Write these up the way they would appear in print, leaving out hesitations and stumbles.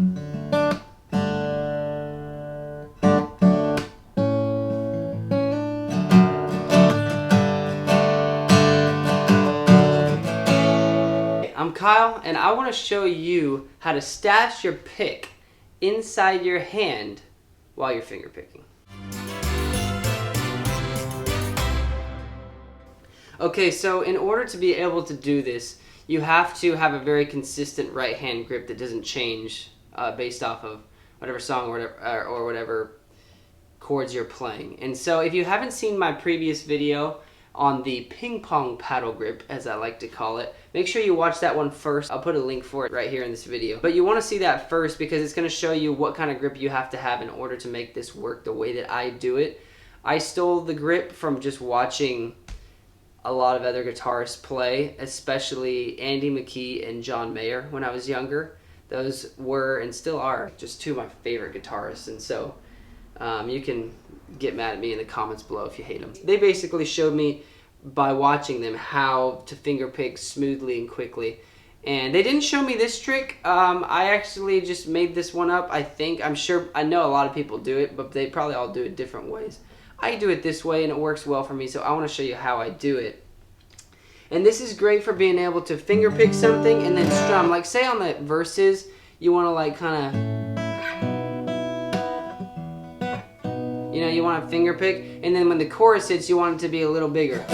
I'm Kyle, and I want to show you how to stash your pick inside your hand while you're finger picking. Okay, so in order to be able to do this, you have to have a very consistent right hand grip that doesn't change based off of whatever song or whatever chords you're playing. And so if you haven't seen my previous video on the ping pong paddle grip, as I like to call it, make sure you watch that one first. I'll put a link for it right here in this video. But you want to see that first because it's going to show you what kind of grip you have to have in order to make this work the way that I do it. I stole the grip from just watching a lot of other guitarists play, especially Andy McKee and John Mayer when I was younger. Those were and still are just two of my favorite guitarists, and so you can get mad at me in the comments below if you hate them. They basically showed me by watching them how to finger pick smoothly and quickly. And they didn't show me this trick. I actually just made this one up, I think. I know a lot of people do it, but they probably all do it different ways. I do it this way and it works well for me, so I want to show you how I do it. And this is great for being able to finger pick something and then strum. Like say on the verses, you want to like kind of, you know, you want to finger pick, and then when the chorus hits, you want it to be a little bigger.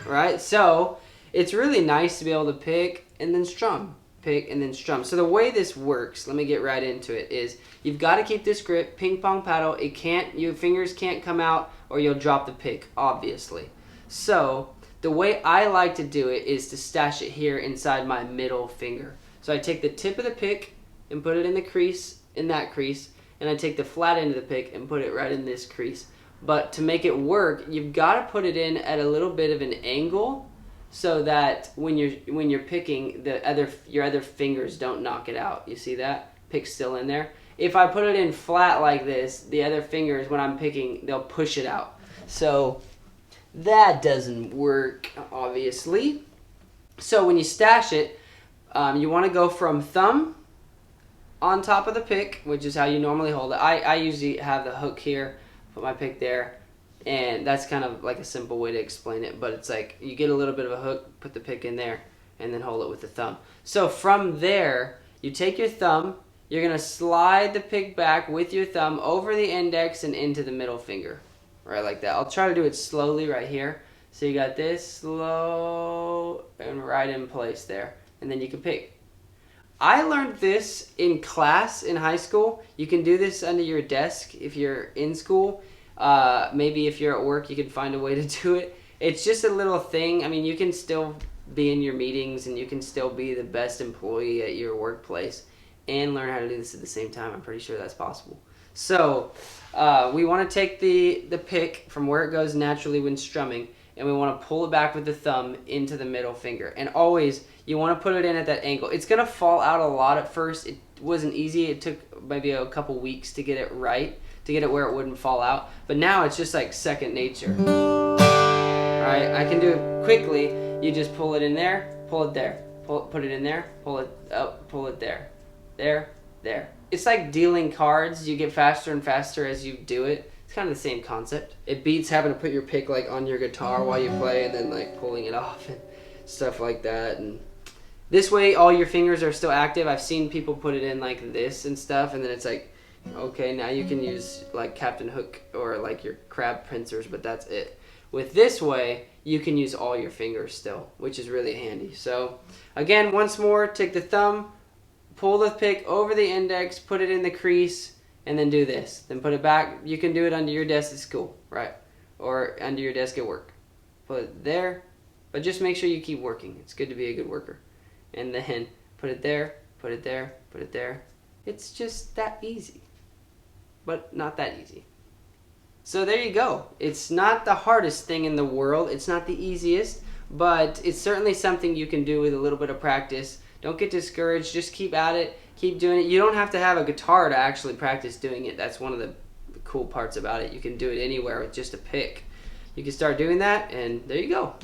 Right? So it's really nice to be able to pick and then strum. Pick and then strum. So the way this works, let me get right into it, is you've got to keep this grip, ping pong paddle. Your fingers can't come out or you'll drop the pick, obviously. So the way I like to do it is to stash it here inside my middle finger. So I take the tip of the pick and put it in the crease, in that crease, and I take the flat end of the pick and put it right in this crease. But to make it work, you've got to put it in at a little bit of an angle so that when you're picking, your other fingers don't knock it out. You see that? Pick's still in there. If I put it in flat like this, the other fingers, when I'm picking, they'll push it out. So that doesn't work, obviously. So when you stash it, you want to go from thumb on top of the pick, which is how you normally hold it. I usually have the hook here, put my pick there, and that's kind of like a simple way to explain it, but it's like you get a little bit of a hook, put the pick in there, and then hold it with the thumb. So from there, you take your thumb, you're going to slide the pick back with your thumb over the index and into the middle finger, right like that. I'll try to do it slowly right here. So you got this, slow, and right in place there, and then you can pick. I learned this in class in high school. You can do this under your desk if you're in school. Maybe if you're at work, you can find a way to do it. It's just a little thing. I mean, you can still be in your meetings and you can still be the best employee at your workplace and learn how to do this at the same time. I'm pretty sure that's possible. So we want to take the pick from where it goes naturally when strumming, and we want to pull it back with the thumb into the middle finger. And always, you want to put it in at that angle. It's going to fall out a lot at first. It wasn't easy. It took maybe a couple weeks to get it right, to get it where it wouldn't fall out. But now it's just like second nature. Alright, I can do it quickly. You just pull it in there, pull it there. Put it in there, pull it up, pull it there. There, there. It's like dealing cards. You get faster and faster as you do it. It's kind of the same concept. It beats having to put your pick like on your guitar while you play and then like pulling it off and stuff like that. And this way all your fingers are still active. I've seen people put it in like this and stuff, and then it's like, okay, now you can use like Captain Hook or like your crab pincers, but that's it. With this way, you can use all your fingers still, which is really handy. So again, once more, take the thumb, pull the pick over the index, put it in the crease, and then do this. Then put it back. You can do it under your desk at school, right? Or under your desk at work. Put it there, but just make sure you keep working. It's good to be a good worker. And then put it there, put it there, put it there. It's just that easy, but not that easy. So there you go. It's not the hardest thing in the world. It's not the easiest, but it's certainly something you can do with a little bit of practice. Don't get discouraged. Just keep at it. Keep doing it. You don't have to have a guitar to actually practice doing it. That's one of the cool parts about it. You can do it anywhere with just a pick. You can start doing that, and there you go.